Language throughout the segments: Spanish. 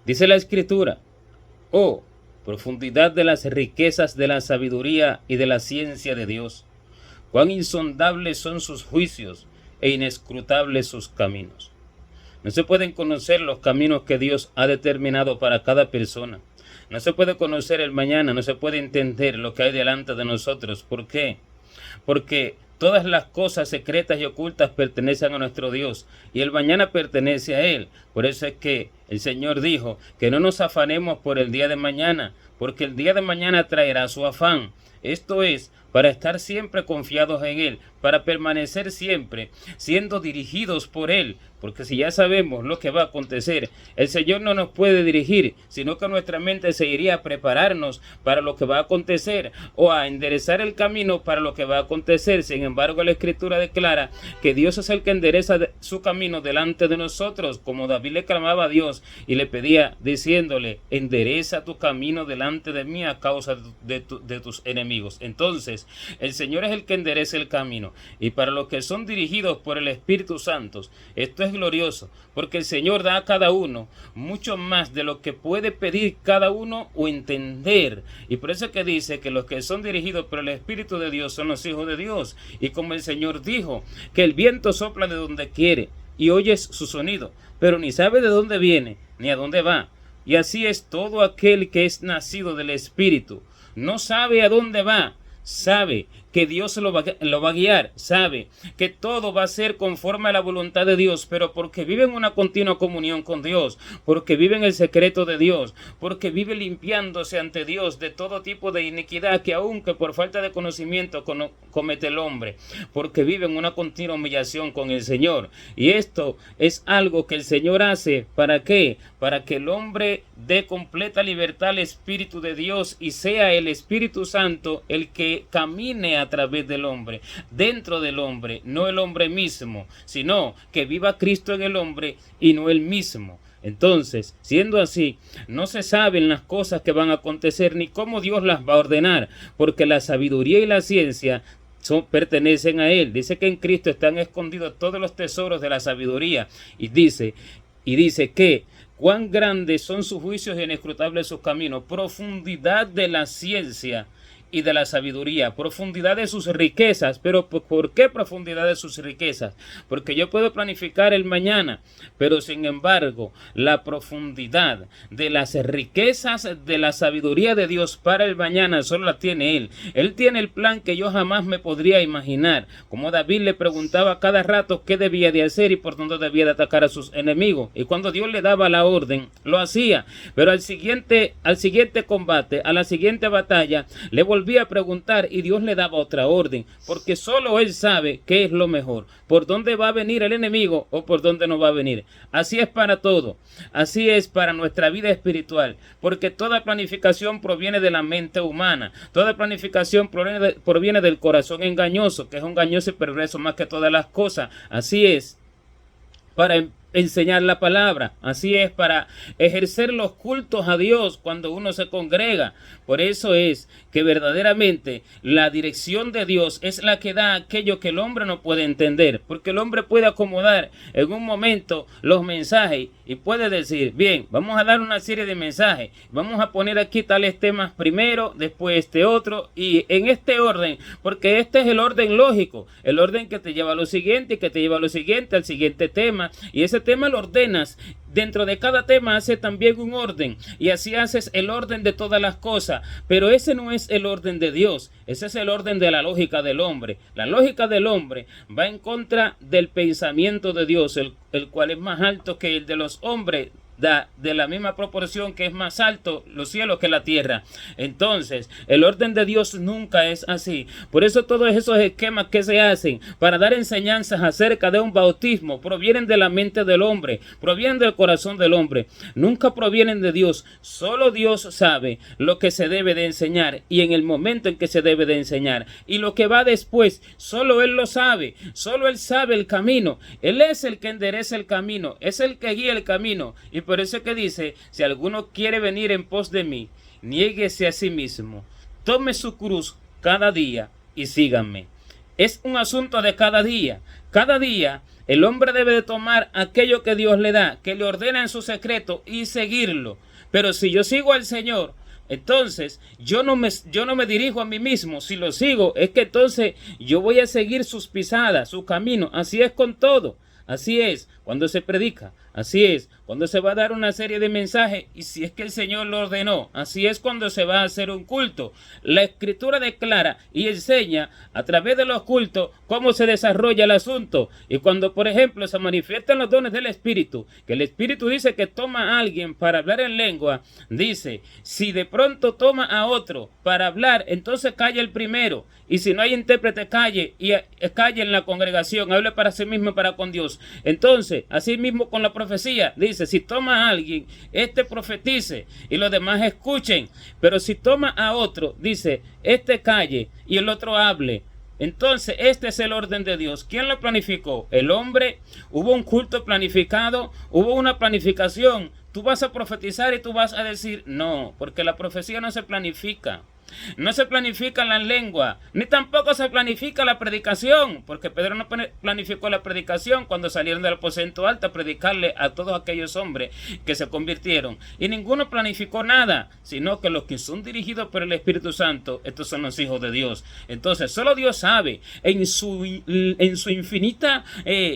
Dice la Escritura: oh, profundidad de las riquezas de la sabiduría y de la ciencia de Dios. Cuán insondables son sus juicios e inescrutables sus caminos. No se pueden conocer los caminos que Dios ha determinado para cada persona. No se puede conocer el mañana, no se puede entender lo que hay delante de nosotros. ¿Por qué? Porque todas las cosas secretas y ocultas pertenecen a nuestro Dios y el mañana pertenece a Él. Por eso es que el Señor dijo que no nos afanemos por el día de mañana, porque el día de mañana traerá su afán. Esto es para estar siempre confiados en Él, para permanecer siempre siendo dirigidos por Él, porque si ya sabemos lo que va a acontecer, el Señor no nos puede dirigir, sino que nuestra mente se iría a prepararnos para lo que va a acontecer o a enderezar el camino para lo que va a acontecer. Sin embargo, la Escritura declara que Dios es el que endereza su camino delante de nosotros, como David le clamaba a Dios y le pedía diciéndole: endereza tu camino delante de mí a causa de tus enemigos. Entonces, el Señor es el que endereza el camino, y para los que son dirigidos por el Espíritu Santo, esto es glorioso, porque el Señor da a cada uno mucho más de lo que puede pedir cada uno o entender. Y por eso es que dice que los que son dirigidos por el Espíritu de Dios son los hijos de Dios. Y como el Señor dijo que el viento sopla de donde quiere y oyes su sonido, pero ni sabe de dónde viene ni a dónde va. Y así es todo aquel que es nacido del Espíritu. No sabe a dónde va, sabe que Dios lo va a guiar, sabe que todo va a ser conforme a la voluntad de Dios, pero porque vive en una continua comunión con Dios, porque vive en el secreto de Dios, porque vive limpiándose ante Dios de todo tipo de iniquidad que aunque por falta de conocimiento comete el hombre, porque vive en una continua humillación con el Señor. Y esto es algo que el Señor hace, ¿para qué? Para que el hombre dé completa libertad al Espíritu de Dios y sea el Espíritu Santo el que camine a través del hombre, dentro del hombre, no el hombre mismo, sino que viva Cristo en el hombre y no él mismo. Entonces, siendo así, no se saben las cosas que van a acontecer ni cómo Dios las va a ordenar, porque la sabiduría y la ciencia pertenecen a Él. Dice que en Cristo están escondidos todos los tesoros de la sabiduría, y dice que cuán grandes son sus juicios y inescrutables sus caminos, profundidad de la ciencia y de la sabiduría, profundidad de sus riquezas. Pero ¿por qué profundidad de sus riquezas? Porque yo puedo planificar el mañana, pero sin embargo la profundidad de las riquezas de la sabiduría de Dios para el mañana solo la tiene Él. Él tiene el plan que yo jamás me podría imaginar. Como David le preguntaba cada rato qué debía de hacer y por dónde debía de atacar a sus enemigos, y cuando Dios le daba la orden lo hacía, pero al siguiente combate, a la siguiente batalla, le volvía a preguntar y Dios le daba otra orden, porque solo Él sabe qué es lo mejor, por dónde va a venir el enemigo o por dónde no va a venir. Así es para todo, así es para nuestra vida espiritual, porque toda planificación proviene de la mente humana, toda planificación proviene del corazón engañoso, que es engañoso y perverso más que todas las cosas. Así es para enseñar la palabra, así es para ejercer los cultos a Dios cuando uno se congrega. Por eso es que verdaderamente la dirección de Dios es la que da aquello que el hombre no puede entender, porque el hombre puede acomodar en un momento los mensajes y puede decir: bien, vamos a dar una serie de mensajes, vamos a poner aquí tales temas primero, después este otro, y en este orden, porque este es el orden lógico, el orden que te lleva a lo siguiente, que te lleva a lo siguiente, al siguiente tema, y ese tema lo ordenas. Dentro de cada tema hace también un orden, y así haces el orden de todas las cosas, pero ese no es el orden de Dios, ese es el orden de la lógica del hombre. La lógica del hombre va en contra del pensamiento de Dios, el cual es más alto que el de los hombres, da de la misma proporción que es más alto los cielos que la tierra. Entonces, el orden de Dios nunca es así. Por eso todos esos esquemas que se hacen para dar enseñanzas acerca de un bautismo provienen de la mente del hombre, provienen del corazón del hombre, nunca provienen de Dios. Solo Dios sabe lo que se debe de enseñar y en el momento en que se debe de enseñar, y lo que va después, solo Él lo sabe, solo Él sabe el camino. Él es el que endereza el camino, es el que guía el camino. Y por eso es que dice: si alguno quiere venir en pos de mí, niéguese a sí mismo, tome su cruz cada día y síganme. Es un asunto de cada día. Cada día El hombre debe de tomar aquello que Dios le da, que le ordena en su secreto y seguirlo. Pero si yo sigo al Señor, entonces yo no me dirijo a mí mismo. Si lo sigo, es que entonces yo voy a seguir sus pisadas, su camino. Así es con todo. Así es cuando se predica, así es cuando se va a dar una serie de mensajes y si es que el Señor lo ordenó, así es cuando se va a hacer un culto. La Escritura declara y enseña a través de los cultos cómo se desarrolla el asunto. Y cuando, por ejemplo, se manifiestan los dones del Espíritu, que el Espíritu dice que toma a alguien para hablar en lengua, dice, si de pronto toma a otro para hablar, entonces calle el primero. Y si no hay intérprete, calle en la congregación, hable para sí mismo y para con Dios. Entonces, así mismo con la profecía, dice, si toma a alguien, este profetice y los demás escuchen. Pero si toma a otro, dice, este calle y el otro hable. Entonces, este es el orden de Dios. ¿Quién lo planificó? El hombre. Hubo un culto planificado, hubo una planificación. Tú vas a profetizar y tú vas a decir, no, porque la profecía no se planifica. No se planifica la lengua, ni tampoco se planifica la predicación, porque Pedro no planificó la predicación cuando salieron del aposento alto a predicarle a todos aquellos hombres que se convirtieron. Y ninguno planificó nada, sino que los que son dirigidos por el Espíritu Santo, estos son los hijos de Dios. Entonces, solo Dios sabe, en su infinita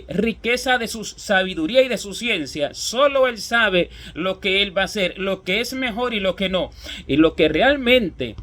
riqueza de su sabiduría y de su ciencia, solo Él sabe lo que Él va a hacer, lo que es mejor y lo que no. Y lo que realmente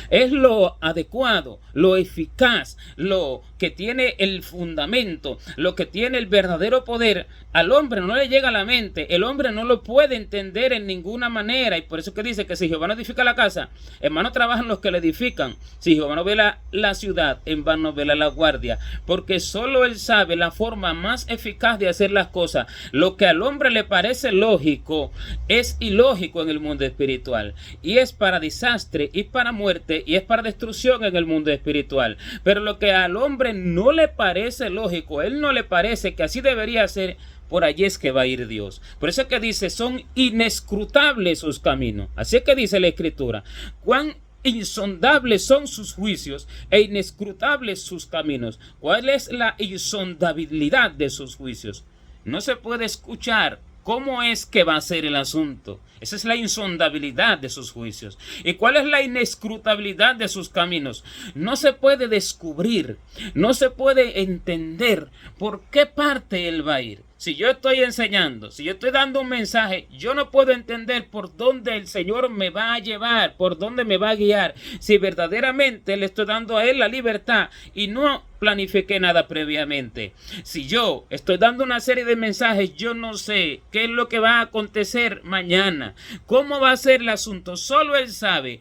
es lo adecuado, lo eficaz, lo que tiene el fundamento, lo que tiene el verdadero poder, al hombre no le llega a la mente, el hombre no lo puede entender en ninguna manera. Y por eso que dice que si Jehová no edifica la casa, en vano trabajan los que la edifican. Si Jehová no vela la ciudad, en vano vela la guardia. Porque solo Él sabe la forma más eficaz de hacer las cosas. Lo que al hombre le parece lógico, es ilógico en el mundo espiritual. Y es para desastre y para muerte y es para destrucción en el mundo espiritual. Pero lo que al hombre no le parece lógico, él no le parece que así debería ser, por allí es que va a ir Dios. Por eso es que dice, son inescrutables sus caminos. Así es que dice la Escritura, cuán insondables son sus juicios e inescrutables sus caminos. ¿Cuál es la insondabilidad de sus juicios? No se puede escuchar cómo es que va a ser el asunto. Esa es la insondabilidad de sus juicios. ¿Y cuál es la inescrutabilidad de sus caminos? No se puede descubrir, no se puede entender por qué parte Él va a ir. Si yo estoy enseñando, si yo estoy dando un mensaje, yo no puedo entender por dónde el Señor me va a llevar, por dónde me va a guiar. Si verdaderamente le estoy dando a Él la libertad y no planifiqué nada previamente. Si yo estoy dando una serie de mensajes, yo no sé qué es lo que va a acontecer mañana, cómo va a ser el asunto. Solo Él sabe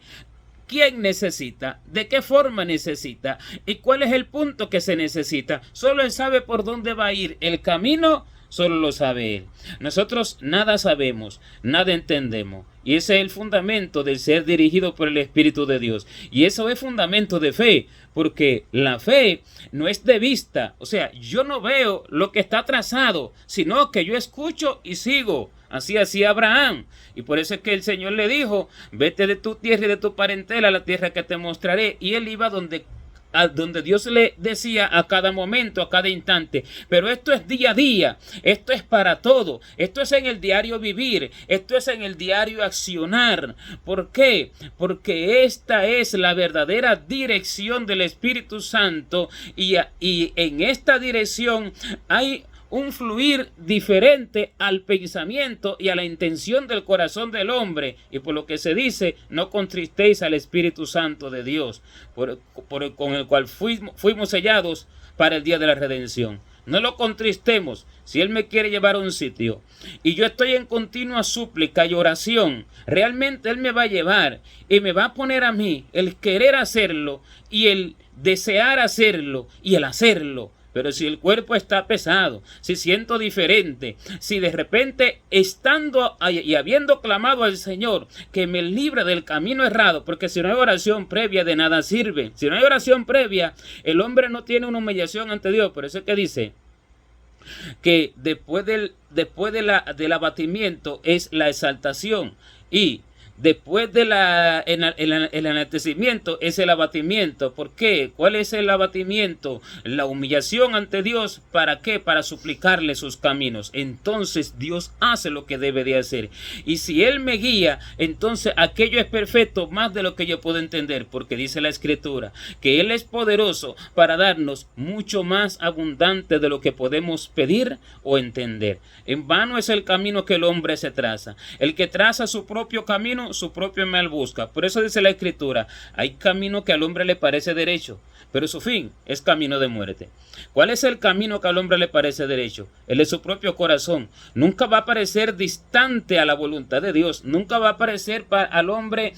quién necesita, de qué forma necesita y cuál es el punto que se necesita. Solo Él sabe por dónde va a ir el camino. Solo lo sabe Él. Nosotros nada sabemos, nada entendemos. Y ese es el fundamento del ser dirigido por el Espíritu de Dios. Y eso es fundamento de fe, porque la fe no es de vista. O sea, yo no veo lo que está trazado, sino que yo escucho y sigo. Así hacía Abraham. Y por eso es que el Señor le dijo, vete de tu tierra y de tu parentela a la tierra que te mostraré. Y él iba a donde Dios le decía a cada momento, a cada instante. Pero esto es día a día, esto es para todo, esto es en el diario vivir, esto es en el diario accionar. ¿Por qué? Porque esta es la verdadera dirección del Espíritu Santo y en esta dirección hay un fluir diferente al pensamiento y a la intención del corazón del hombre, y por lo que se dice, no contristéis al Espíritu Santo de Dios, con el cual fuimos sellados para el día de la redención. No lo contristemos. Si Él me quiere llevar a un sitio y yo estoy en continua súplica y oración, realmente Él me va a llevar y me va a poner a mí el querer hacerlo y el desear hacerlo y el hacerlo. Pero si el cuerpo está pesado, si siento diferente, si de repente estando y habiendo clamado al Señor que me libre del camino errado, porque si no hay oración previa de nada sirve. Si no hay oración previa, el hombre no tiene una humillación ante Dios. Por eso es que dice que después del abatimiento es la exaltación y Después de el enaltecimiento es el abatimiento. ¿Por qué? ¿Cuál es el abatimiento? La humillación ante Dios. ¿Para qué? Para suplicarle sus caminos. Entonces Dios hace lo que debe de hacer. Y si Él me guía, entonces aquello es perfecto más de lo que yo puedo entender. Porque dice la Escritura que Él es poderoso para darnos mucho más abundante de lo que podemos pedir o entender. En vano es el camino que el hombre se traza. El que traza su propio camino, su propio mal busca. Por eso dice la Escritura, hay camino que al hombre le parece derecho, pero su fin es camino de muerte. ¿Cuál es el camino que al hombre le parece derecho? El de su propio corazón. Nunca va a parecer distante a la voluntad de Dios. Nunca va a parecer al hombre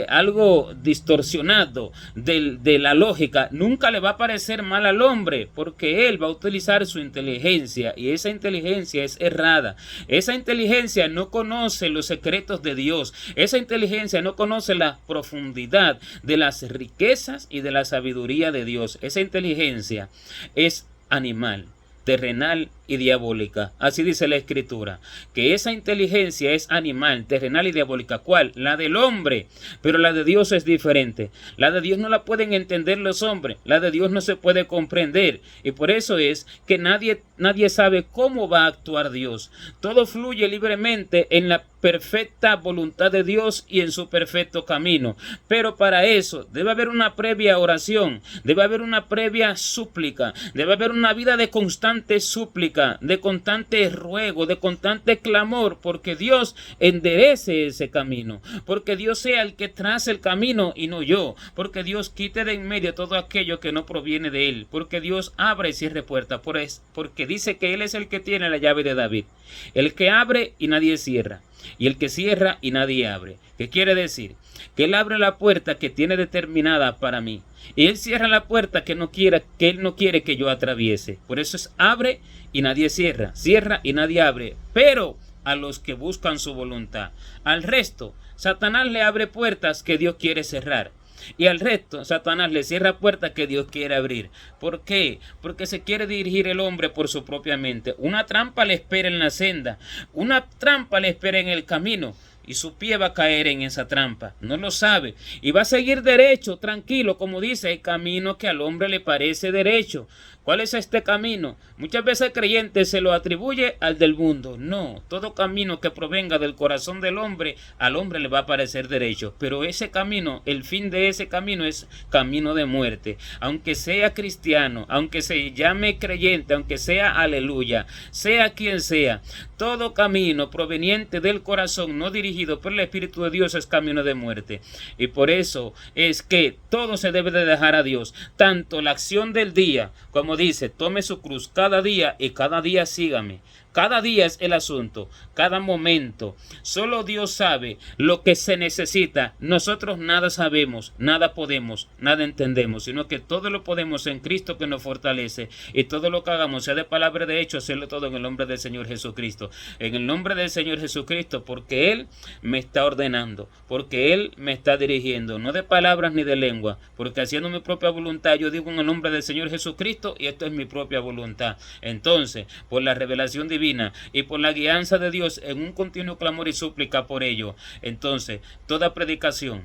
algo distorsionado de la lógica. Nunca le va a parecer mal al hombre, porque él va a utilizar su inteligencia, y esa inteligencia es errada. Esa inteligencia no conoce los secretos de Dios. Esa inteligencia no conoce la profundidad de las riquezas y de la sabiduría de Dios. Esa inteligencia es animal, terrenal y diabólica. Así dice la Escritura, que esa inteligencia es animal, terrenal y diabólica. ¿Cuál? La del hombre, pero la de Dios es diferente. La de Dios no la pueden entender los hombres, la de Dios no se puede comprender, y por eso es que nadie sabe cómo va a actuar Dios. Todo fluye libremente en la perfecta voluntad de Dios y en su perfecto camino, pero para eso debe haber una previa oración, debe haber una previa súplica, debe haber una vida de constante súplica, de constante ruego, de constante clamor, porque Dios enderece ese camino, porque Dios sea el que trace el camino y no yo, porque Dios quite de en medio todo aquello que no proviene de Él, porque Dios abre y cierre puertas, porque dice que Él es el que tiene la llave de David, el que abre y nadie cierra, y el que cierra y nadie abre. ¿Qué quiere decir? Que Él abre la puerta que tiene determinada para mí, y Él cierra la puerta que Él no quiere que yo atraviese. Por eso es abre y nadie cierra, cierra y nadie abre, pero a los que buscan su voluntad. Al resto, Satanás le abre puertas que Dios quiere cerrar, y al resto, Satanás le cierra puertas que Dios quiere abrir. ¿Por qué? Porque se quiere dirigir el hombre por su propia mente. Una trampa le espera en la senda, una trampa le espera en el camino, y su pie va a caer en esa trampa. No lo sabe, y va a seguir derecho, tranquilo, como dice, el camino que al hombre le parece derecho. ¿Cuál es este camino? Muchas veces el creyente se lo atribuye al del mundo. No, todo camino que provenga del corazón del hombre, al hombre le va a parecer derecho. Pero ese camino, el fin de ese camino es camino de muerte. Aunque sea cristiano, aunque se llame creyente, aunque sea aleluya, sea quien sea, todo camino proveniente del corazón, no dirigido por el Espíritu de Dios, es camino de muerte. Y por eso es que todo se debe de dejar a Dios. Tanto la acción del día, como dice, tome su cruz cada día y cada día sígame. Cada día es el asunto, cada momento. Solo Dios sabe lo que se necesita. Nosotros nada sabemos, nada podemos, nada entendemos, sino que todo lo podemos en Cristo que nos fortalece. Y todo lo que hagamos, sea de palabra de hecho, hacerlo todo en el nombre del Señor Jesucristo. En el nombre del Señor Jesucristo, porque Él me está ordenando, porque Él me está dirigiendo, no de palabras ni de lengua, porque haciendo mi propia voluntad, yo digo en el nombre del Señor Jesucristo, y esto es mi propia voluntad. Entonces, por la revelación divina y por la guianza de Dios en un continuo clamor y súplica por ello, entonces toda predicación,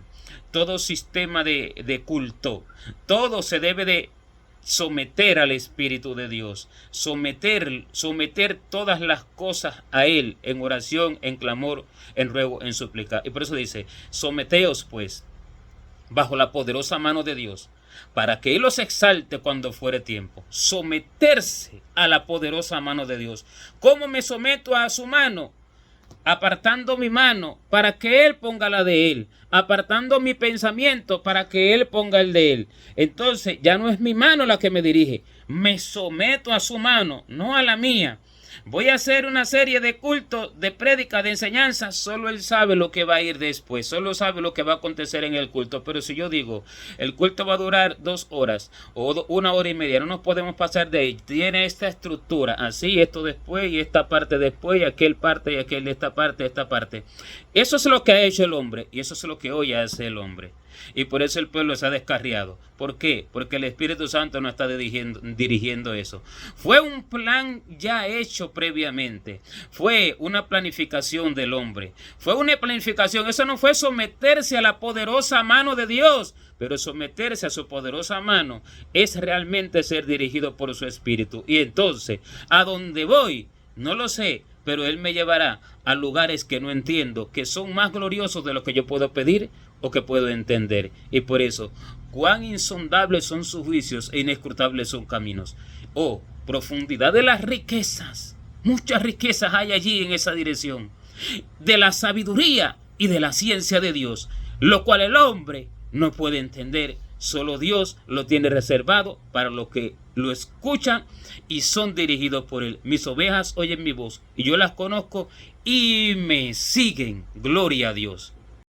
todo sistema de culto, todo se debe de someter al Espíritu de Dios, someter todas las cosas a Él en oración, en clamor, en ruego, en súplica. Y por eso dice, someteos pues bajo la poderosa mano de Dios, para que Él los exalte cuando fuere tiempo. Someterse a la poderosa mano de Dios. ¿Cómo me someto a su mano? Apartando mi mano para que Él ponga la de Él, apartando mi pensamiento para que Él ponga el de Él. Entonces ya no es mi mano la que me dirige, me someto a su mano, no a la mía. Voy a hacer una serie de cultos, de prédicas, de enseñanzas. Solo Él sabe lo que va a ir después. Solo sabe lo que va a acontecer en el culto. Pero si yo digo, el culto va a durar 2 horas o 1 hora y media, no nos podemos pasar de ahí. Tiene esta estructura, así, esto después y esta parte después y aquel parte y aquel de esta parte, esta parte. Eso es lo que ha hecho el hombre y eso es lo que hoy hace el hombre. Y por eso el pueblo se ha descarriado. ¿Por qué? Porque el Espíritu Santo no está dirigiendo eso. Fue un plan ya hecho previamente. Fue una planificación del hombre. Fue una planificación. Eso no fue someterse a la poderosa mano de Dios. Pero someterse a su poderosa mano es realmente ser dirigido por su Espíritu. Y entonces, ¿a dónde voy? No lo sé, pero Él me llevará a lugares que no entiendo, que son más gloriosos de lo que yo puedo pedir o que puedo entender. Y por eso, cuán insondables son sus juicios e inescrutables sus caminos. Oh, profundidad de las riquezas. Muchas riquezas hay allí en esa dirección. De la sabiduría y de la ciencia de Dios, lo cual el hombre no puede entender. Solo Dios lo tiene reservado para los que lo escuchan y son dirigidos por Él. Mis ovejas oyen mi voz y yo las conozco y me siguen. Gloria a Dios.